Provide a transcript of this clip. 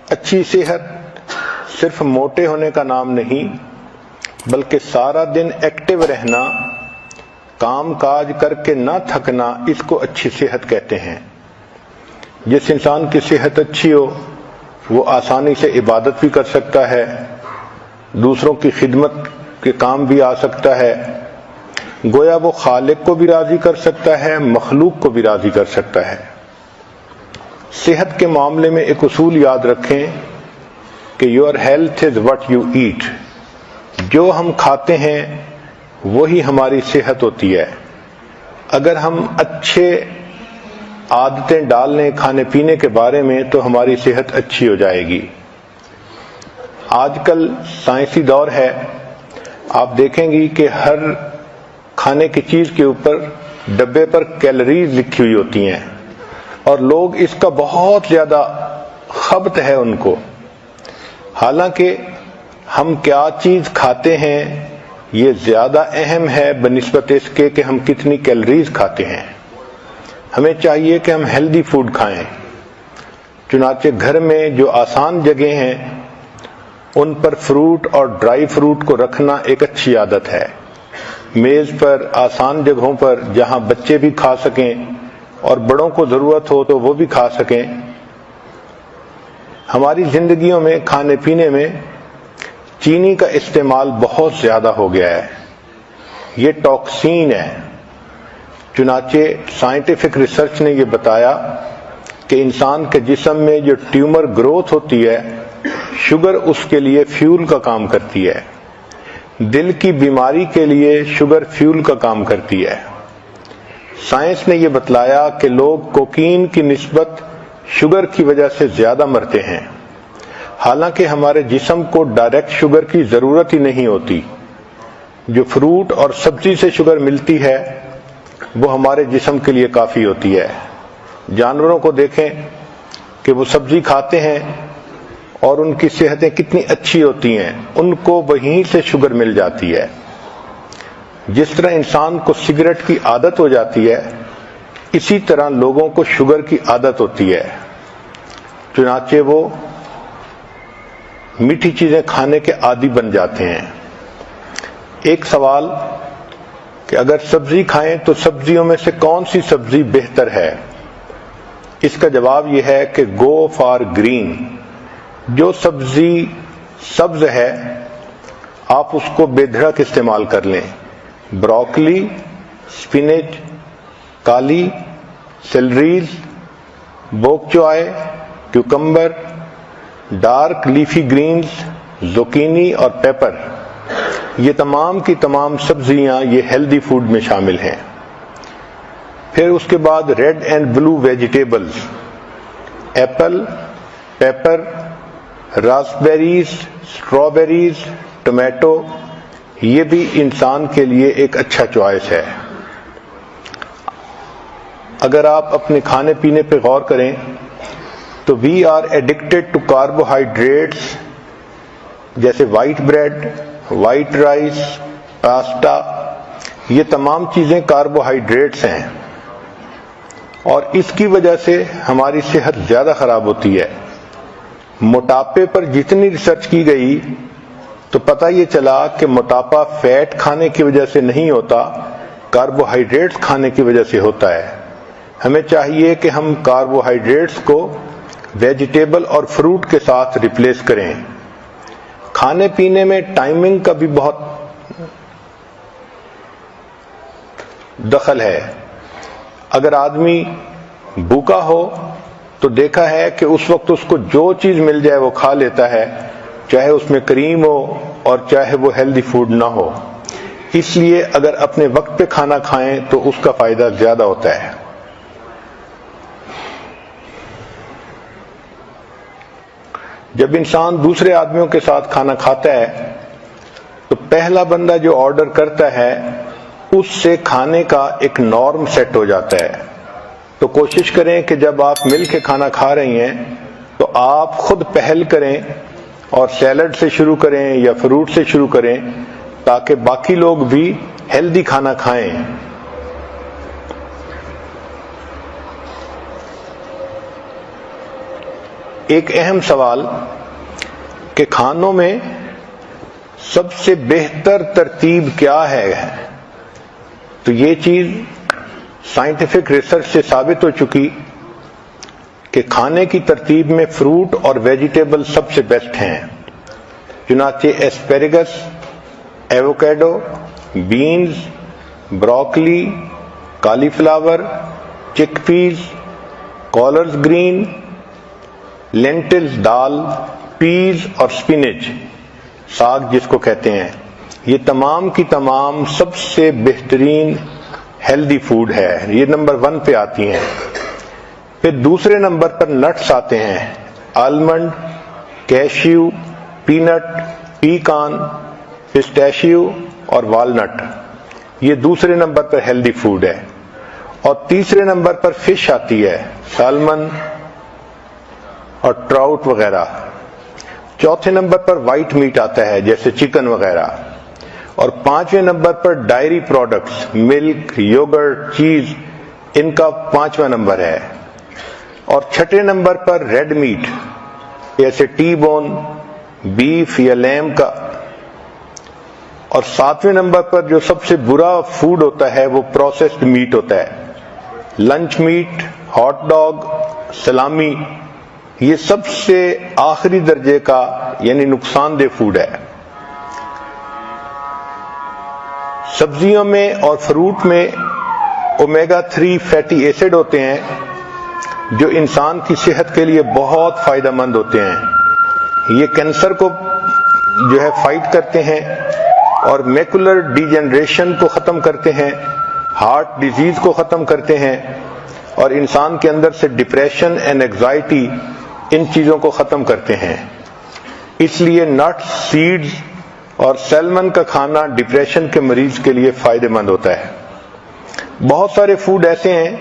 اچھی صحت صرف موٹے ہونے کا نام نہیں، بلکہ سارا دن ایکٹیو رہنا، کام کاج کر کے نہ تھکنا، اس کو اچھی صحت کہتے ہیں۔ جس انسان کی صحت اچھی ہو وہ آسانی سے عبادت بھی کر سکتا ہے، دوسروں کی خدمت کے کام بھی آ سکتا ہے، گویا وہ خالق کو بھی راضی کر سکتا ہے، مخلوق کو بھی راضی کر سکتا ہے۔ صحت کے معاملے میں ایک اصول یاد رکھیں کہ your health is what you eat. جو ہم کھاتے ہیں وہی ہماری صحت ہوتی ہے۔ اگر ہم اچھے عادتیں ڈال لیں کھانے پینے کے بارے میں تو ہماری صحت اچھی ہو جائے گی۔ آج کل سائنسی دور ہے، آپ دیکھیں گی کہ ہر کھانے کی چیز کے اوپر ڈبے پر کیلوریز لکھی ہوئی ہوتی ہیں، اور لوگ اس کا بہت زیادہ خبط ہے ان کو۔ حالانکہ ہم کیا چیز کھاتے ہیں یہ زیادہ اہم ہے بنسبت اس کے کہ ہم کتنی کیلوریز کھاتے ہیں۔ ہمیں چاہیے کہ ہم ہیلدی فوڈ کھائیں، چنانچہ گھر میں جو آسان جگہیں ہیں ان پر فروٹ اور ڈرائی فروٹ کو رکھنا ایک اچھی عادت ہے۔ میز پر آسان جگہوں پر جہاں بچے بھی کھا سکیں اور بڑوں کو ضرورت ہو تو وہ بھی کھا سکیں۔ ہماری زندگیوں میں کھانے پینے میں چینی کا استعمال بہت زیادہ ہو گیا ہے، یہ ٹاکسین ہے۔ چنانچہ سائنٹیفک ریسرچ نے یہ بتایا کہ انسان کے جسم میں جو ٹیومر گروتھ ہوتی ہے، شوگر اس کے لیے فیول کا کام کرتی ہے۔ دل کی بیماری کے لیے شوگر فیول کا کام کرتی ہے۔ سائنس نے یہ بتلایا کہ لوگ کوکین کی نسبت شوگر کی وجہ سے زیادہ مرتے ہیں، حالانکہ ہمارے جسم کو ڈائریکٹ شوگر کی ضرورت ہی نہیں ہوتی۔ جو فروٹ اور سبزی سے شوگر ملتی ہے وہ ہمارے جسم کے لیے کافی ہوتی ہے۔ جانوروں کو دیکھیں کہ وہ سبزی کھاتے ہیں اور ان کی صحتیں کتنی اچھی ہوتی ہیں، ان کو وہیں سے شوگر مل جاتی ہے۔ جس طرح انسان کو سگریٹ کی عادت ہو جاتی ہے، اسی طرح لوگوں کو شوگر کی عادت ہوتی ہے، چنانچہ وہ میٹھی چیزیں کھانے کے عادی بن جاتے ہیں۔ ایک سوال کہ اگر سبزی کھائیں تو سبزیوں میں سے کون سی سبزی بہتر ہے؟ اس کا جواب یہ ہے کہ گو فار گرین۔ جو سبزی سبز ہے آپ اس کو بے دھڑک استعمال کر لیں۔ بروکلی، سپینچ، کالی، سیلریز، بوک چوائے، کیوکمبر، ڈارک لیفی گرینز، زوکینی اور پیپر، یہ تمام کی تمام سبزیاں یہ ہیلدی فوڈ میں شامل ہیں۔ پھر اس کے بعد red and blue vegetables, apple, pepper, raspberries, strawberries, tomato, یہ بھی انسان کے لیے ایک اچھا چوائس ہے۔ اگر آپ اپنے کھانے پینے پہ غور کریں تو we are addicted to carbohydrates, جیسے white bread, white rice, pasta, یہ تمام چیزیں کاربوہائیڈریٹس ہیں، اور اس کی وجہ سے ہماری صحت زیادہ خراب ہوتی ہے۔ موٹاپے پر جتنی ریسرچ کی گئی تو پتہ یہ چلا کہ موٹاپا فیٹ کھانے کی وجہ سے نہیں ہوتا، کاربوہائیڈریٹس کھانے کی وجہ سے ہوتا ہے۔ ہمیں چاہیے کہ ہم کاربوہائیڈریٹس کو ویجیٹیبل اور فروٹ کے ساتھ ریپلیس کریں۔ کھانے پینے میں ٹائمنگ کا بھی بہت دخل ہے۔ اگر آدمی بھوکا ہو تو دیکھا ہے کہ اس وقت اس کو جو چیز مل جائے وہ کھا لیتا ہے، چاہے اس میں کریم ہو اور چاہے وہ ہیلدی فوڈ نہ ہو۔ اس لیے اگر اپنے وقت پہ کھانا کھائیں تو اس کا فائدہ زیادہ ہوتا ہے۔ جب انسان دوسرے آدمیوں کے ساتھ کھانا کھاتا ہے تو پہلا بندہ جو آرڈر کرتا ہے اس سے کھانے کا ایک نارم سیٹ ہو جاتا ہے۔ تو کوشش کریں کہ جب آپ مل کے کھانا کھا رہی ہیں تو آپ خود پہل کریں اور سیلڈ سے شروع کریں یا فروٹ سے شروع کریں تاکہ باقی لوگ بھی ہیلدی کھانا کھائیں۔ ایک اہم سوال کہ کھانوں میں سب سے بہتر ترتیب کیا ہے، تو یہ چیز سائنٹیفک ریسرچ سے ثابت ہو چکی کہ کھانے کی ترتیب میں فروٹ اور ویجیٹیبل سب سے بیسٹ ہیں۔ چنانچہ ایسپیریگس، ایووکیڈو، بینز، بروکلی، کالی فلاور، چک پیز، کالرز گرین، لینٹلز دال، پیز اور سپینچ ساگ جس کو کہتے ہیں، یہ تمام کی تمام سب سے بہترین ہیلدی فوڈ ہے، یہ نمبر 1 پہ آتی ہیں۔ پھر دوسرے نمبر پر نٹس آتے ہیں، آلمنڈ، کیشیو، پینٹ، پیکان، پسٹیشیو اور والنٹ، یہ دوسرے نمبر پر ہیلدی فوڈ ہے۔ اور تیسرے نمبر پر فش آتی ہے، سالمن اور ٹراؤٹ وغیرہ۔ چوتھے نمبر پر وائٹ میٹ آتا ہے جیسے چکن وغیرہ، اور 5ویں نمبر پر ڈائری پروڈکٹس، ملک، یوگرٹ، چیز، ان کا 5واں نمبر ہے۔ اور 6 نمبر پر ریڈ میٹ جیسے ٹی بون، بیف یا لیم کا۔ اور 7ویں نمبر پر جو سب سے برا فوڈ ہوتا ہے وہ پروسیسڈ میٹ ہوتا ہے، لنچ میٹ، ہاٹ ڈاگ، سلامی، یہ سب سے آخری درجے کا یعنی نقصان دہ فوڈ ہے۔ سبزیوں میں اور فروٹ میں اومیگا 3 فیٹی ایسڈ ہوتے ہیں جو انسان کی صحت کے لیے بہت فائدہ مند ہوتے ہیں۔ یہ کینسر کو جو ہے فائٹ کرتے ہیں اور میکولر ڈی جنریشن کو ختم کرتے ہیں، ہارٹ ڈیزیز کو ختم کرتے ہیں، اور انسان کے اندر سے ڈپریشن اینڈ اینگزائٹی، ان چیزوں کو ختم کرتے ہیں۔ اس لیے نٹس، سیڈز اور سیلمن کا کھانا ڈپریشن کے مریض کے لیے فائدہ مند ہوتا ہے۔ بہت سارے فوڈ ایسے ہیں